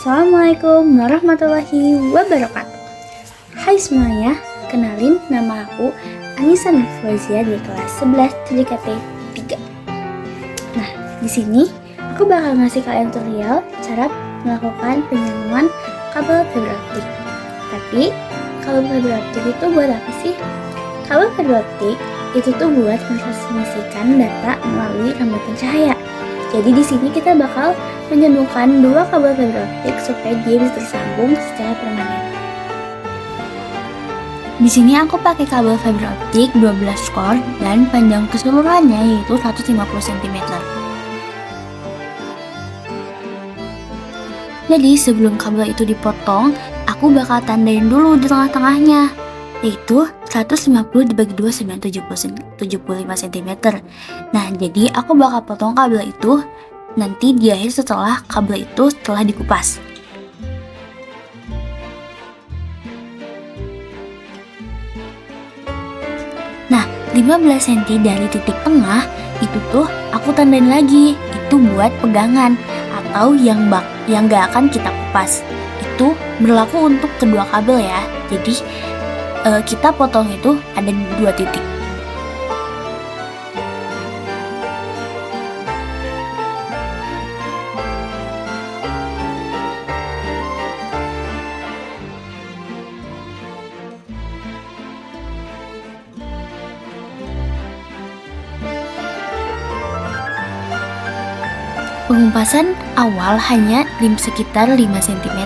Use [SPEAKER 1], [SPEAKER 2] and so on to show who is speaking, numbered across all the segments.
[SPEAKER 1] Assalamualaikum warahmatullahi wabarakatuh. Hai semuanya, kenalin nama aku Anissa Nurfauzia di kelas 11 TJKP 3. Nah, di sini aku bakal ngasih kalian tutorial cara melakukan penyambungan kabel fiber optik. Tapi, kabel fiber optik itu buat apa sih? Kabel fiber optik itu tuh buat mentransmisikan data melalui hambatan cahaya. Jadi di sini kita bakal menyambungkan dua kabel fiber optik supaya dia bisa tersambung secara permanen. Di sini aku pakai kabel fiber optik 12 core dan panjang keseluruhannya yaitu 150 cm. Jadi sebelum kabel itu dipotong, aku bakal tandain dulu di tengah-tengahnya, yaitu 150 dibagi 2 sama 75 cm. Nah, jadi aku bakal potong kabel itu nanti di akhir setelah kabel itu telah dikupas. Nah, 15 cm dari titik tengah itu tuh aku tandain lagi, itu buat pegangan atau yang gak akan kita kupas. Itu berlaku untuk kedua kabel ya. Jadi kita potong itu ada di 2 titik. Pengupasan awal hanya sekitar 5 cm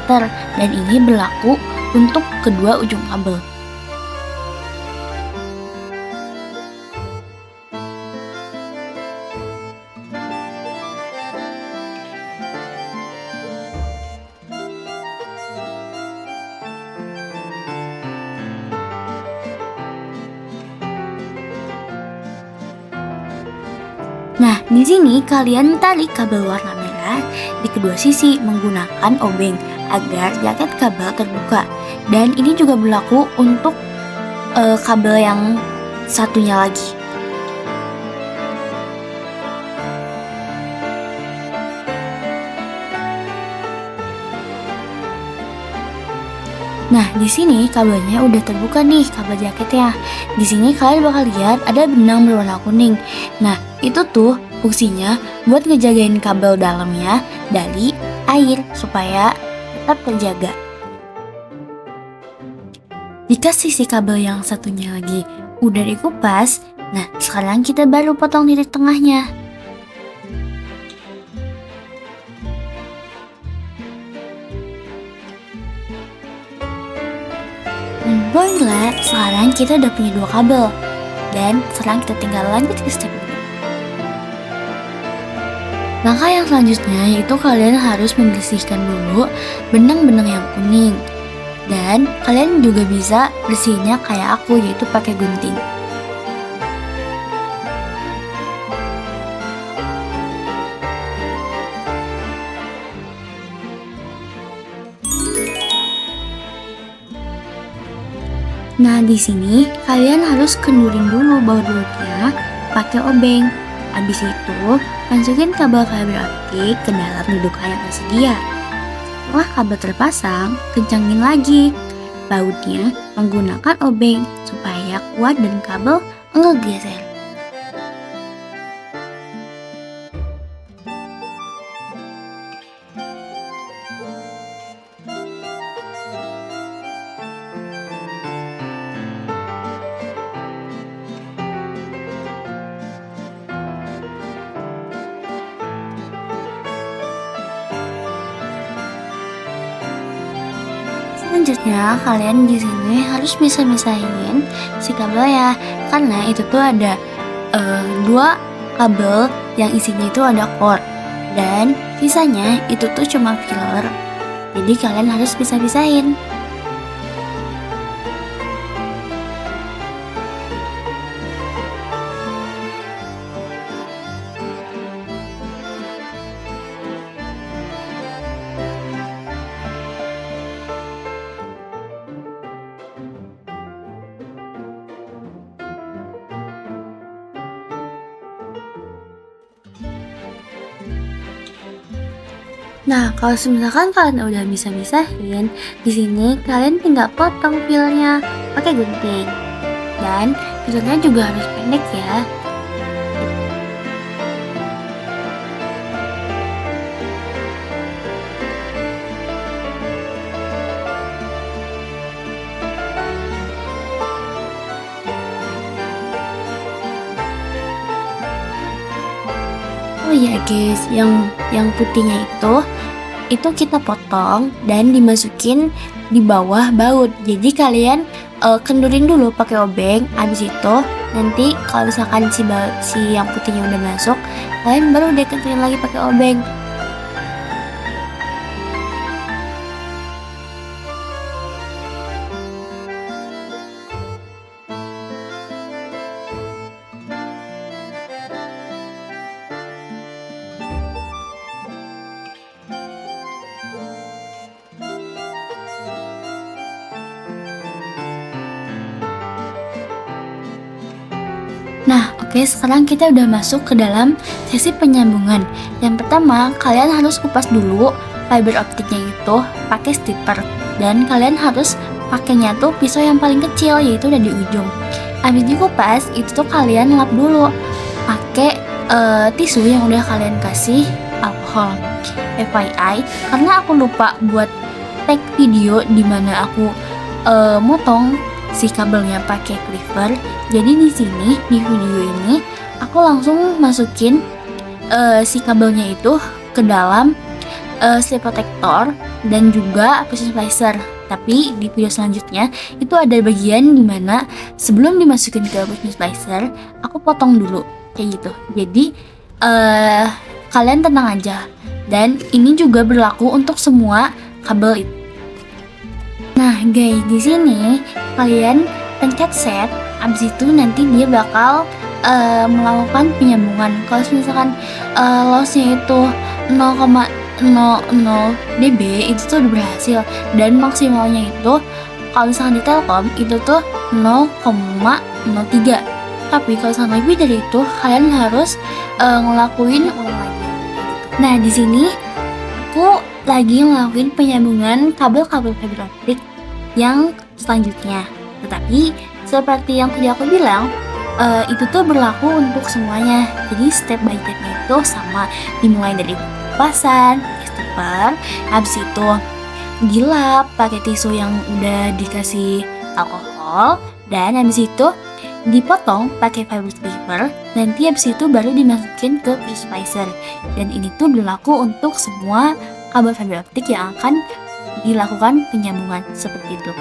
[SPEAKER 1] dan ini berlaku untuk kedua ujung kabel. Nah, di sini kalian tarik kabel warna merah di kedua sisi menggunakan obeng agar jaket kabel terbuka. Dan ini juga berlaku untuk kabel yang satunya lagi. Nah, di sini kabelnya udah terbuka nih, kabel jaketnya. Di sini kalian bakal lihat ada benang berwarna kuning. Nah, itu tuh fungsinya buat ngejagain kabel dalamnya dari air supaya tetap terjaga. Jika sisi kabel yang satunya lagi udah dikupas, nah sekarang kita baru potong titik tengahnya. Baiklah, sekarang kita udah punya 2 kabel. Dan sekarang kita tinggal lanjut ke step berikutnya. Langkah yang selanjutnya yaitu kalian harus membersihkan dulu benang-benang yang kuning. Dan kalian juga bisa bersihinnya kayak aku, yaitu pakai gunting. Nah, di sini kalian harus kendurin dulu baut-bautnya pakai obeng. Habis itu, masukin kabel fiber optik ke dalam dudukan yang tersedia. Setelah kabel terpasang, kencangin lagi bautnya menggunakan obeng supaya kuat dan kabel enggak geser. Selanjutnya, kalian di sini harus bisa misahin si kabel ya, karena itu tuh ada 2 kabel yang isinya itu ada core dan sisanya itu tuh cuma filler. Jadi kalian harus bisa pisahin. Nah, kalau misalkan kalian udah bisa misahin, di sini kalian tinggal potong filenya pakai gunting. Dan filenya juga harus pendek ya. Oh ya guys, yang putihnya itu kita potong dan dimasukin di bawah baut. Jadi kalian kendurin dulu pakai obeng. Abis itu nanti kalau misalkan si yang putihnya udah masuk, kalian baru deh kendurin lagi pakai obeng. Nah, oke, sekarang kita udah masuk ke dalam sesi penyambungan. Yang pertama, kalian harus kupas dulu fiber optiknya itu pakai stripper. Dan kalian harus pakainya tuh pisau yang paling kecil, yaitu udah di ujung. Habis dikupas, itu tuh kalian lap dulu pakai tisu yang udah kalian kasih alkohol. FYI, karena aku lupa buat tag video dimana aku motong si kabelnya pakai cleaver. Jadi di sini di video ini aku langsung masukin si kabelnya itu ke dalam slip protector dan juga precision splicer. Tapi di video selanjutnya itu ada bagian dimana sebelum dimasukin ke precision splicer aku potong dulu kayak gitu. Jadi kalian tenang aja. Dan ini juga berlaku untuk semua kabel itu. Nah guys, di sini kalian pencet set, abis itu nanti dia bakal melakukan penyambungan. Kalau misalkan lossnya itu 0,00 dB itu tuh udah berhasil, dan maksimalnya itu kalau misalkan di Telkom itu tuh 0,03. Tapi kalau misalkan lebih dari itu kalian harus ngelakuin ulang lagi. Nah di sini aku lagi ngelakuin penyambungan kabel-kabel fiber optik yang selanjutnya. Tetapi seperti yang tadi aku bilang, itu tuh berlaku untuk semuanya. Jadi step by stepnya itu sama, dimulai dari kupasan, stripper, habis itu dilap pakai tisu yang udah dikasih alkohol, dan habis itu dipotong pakai fiber stripper. Nanti habis itu baru dimasukin ke precision splicer. Dan ini tuh berlaku untuk semua kabel fiber optik yang akan dilakukan penyambungan seperti itu.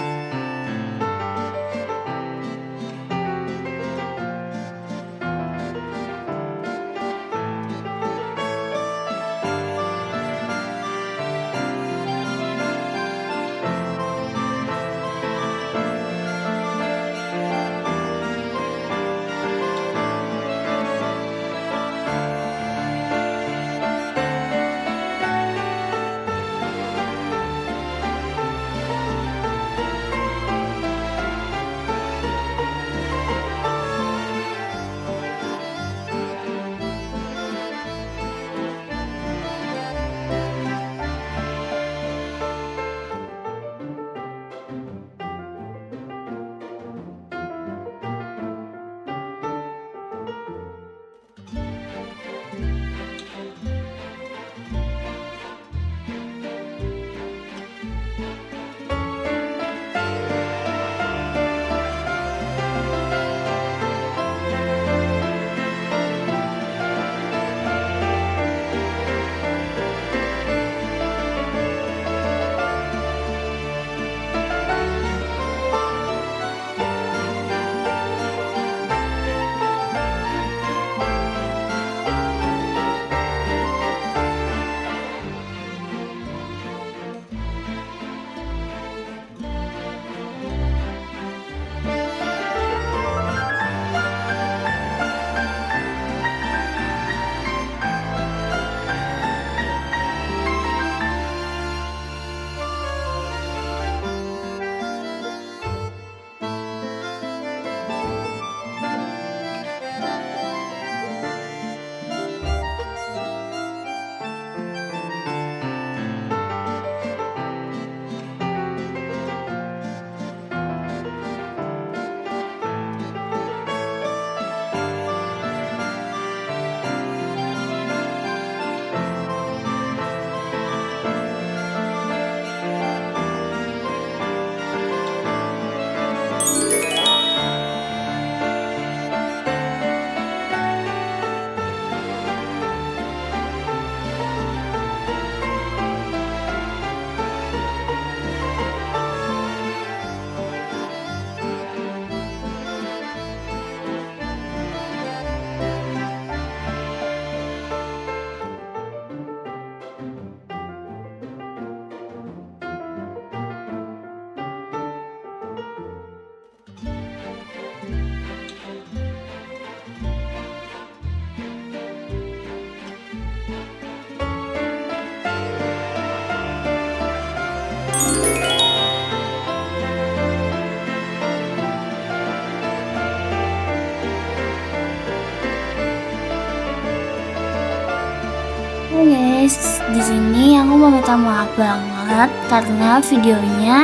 [SPEAKER 1] Di sini aku mau minta maaf banget karena videonya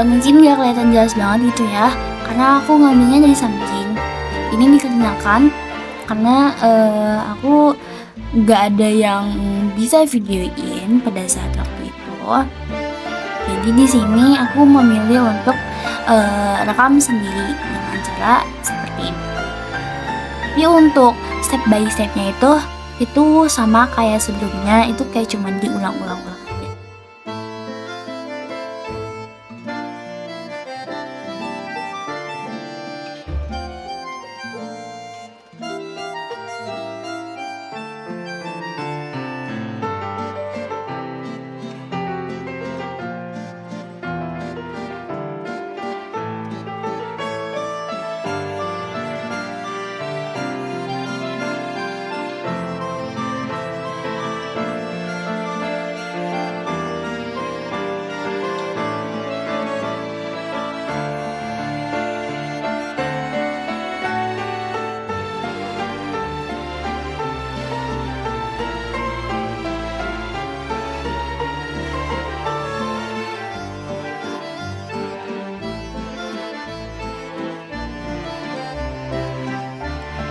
[SPEAKER 1] mungkin gak kelihatan jelas banget gitu ya. Karena aku ngambilnya dari samping. Ini dikarenakan karena aku nggak ada yang bisa videoin pada saat waktu itu. Jadi di sini aku memilih untuk rekam sendiri dengan cara seperti ini. Tapi untuk step by stepnya itu sama kayak sebelumnya, itu kayak cuman diulang-ulang aja.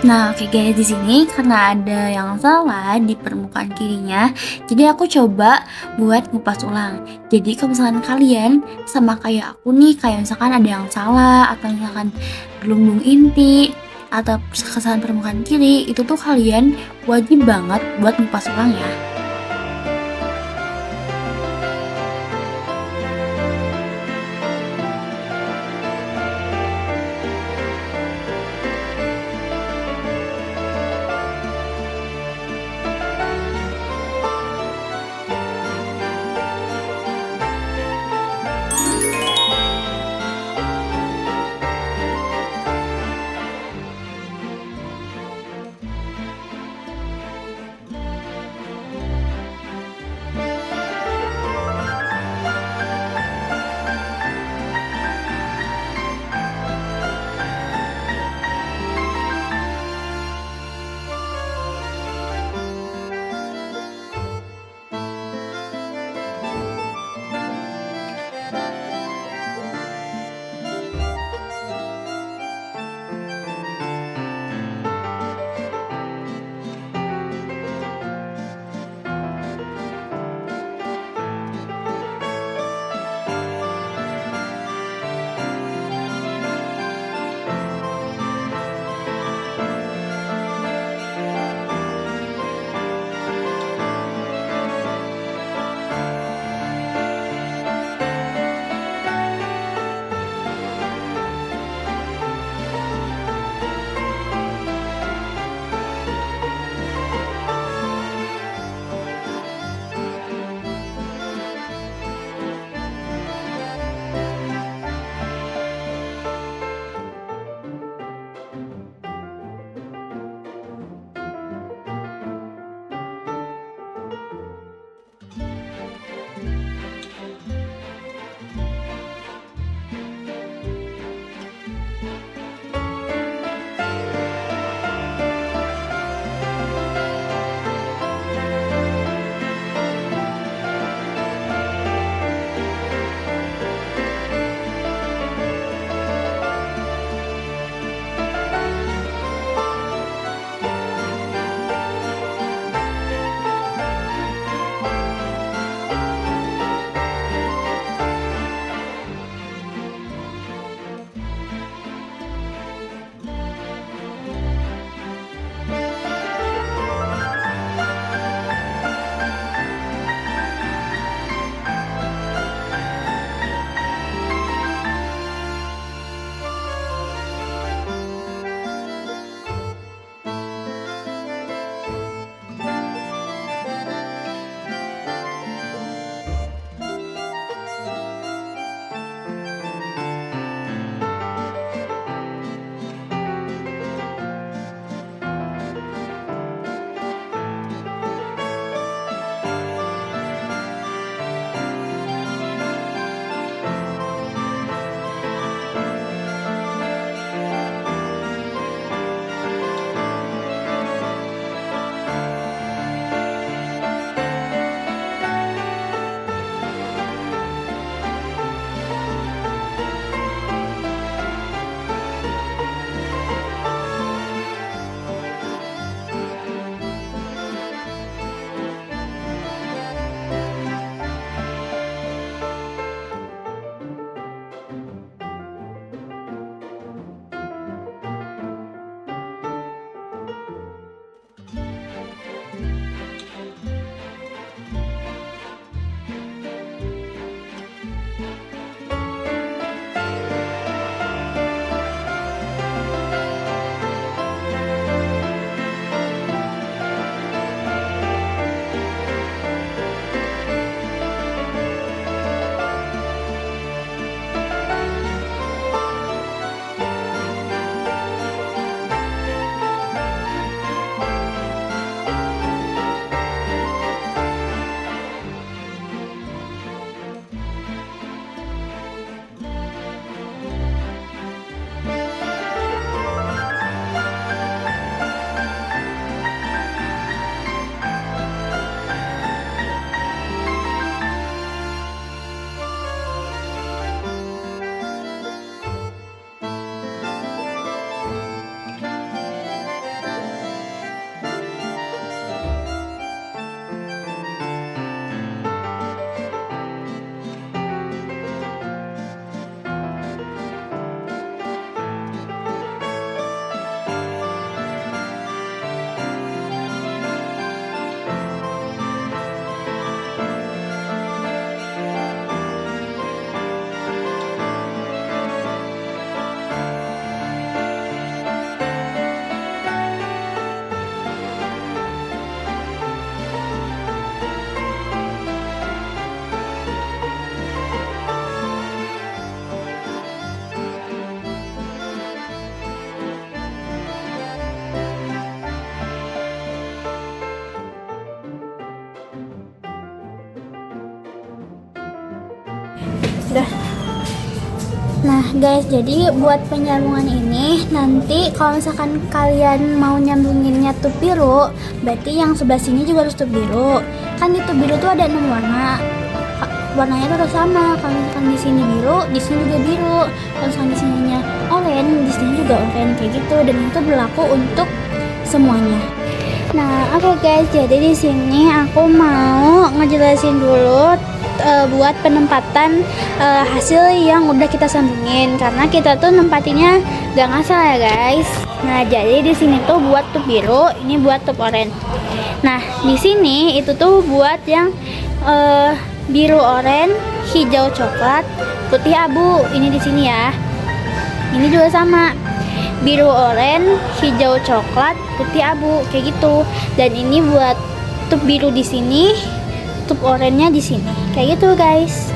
[SPEAKER 1] Nah, oke guys, di sini karena ada yang salah di permukaan kirinya, jadi aku coba buat ngupas ulang. Jadi kalau misalkan kalian sama kayak aku nih, kayak misalkan ada yang salah atau misalkan gelembung inti atau kesalahan permukaan kiri, itu tuh kalian wajib banget buat ngupas ulang ya. Dah. Nah guys, jadi buat penyambungan ini nanti kalau misalkan kalian mau nyambunginnya tub biru, berarti yang sebelah sini juga harus tub biru. Kan di tub biru tuh ada 6 warna. Warnanya tuh harus sama. Kalau misalkan di sini biru, di sini juga biru. Kalau misalkan di sininya oranye, di sini juga oranye kayak gitu. Dan itu berlaku untuk semuanya. Nah, oke guys, jadi di sini aku mau ngejelasin dulu buat penempatan hasil yang udah kita sambungin, karena kita tuh nempatinnya gak ngasal ya guys. Nah, jadi di sini tuh buat tub biru, ini buat tub oranye. Nah, di sini itu tuh buat yang biru oranye, hijau coklat, putih abu. Ini di sini ya. Ini juga sama. Biru oranye, hijau coklat, putih abu kayak gitu. Dan ini buat tub biru di sini, tub oranye-nya di sini. Kayak gitu guys.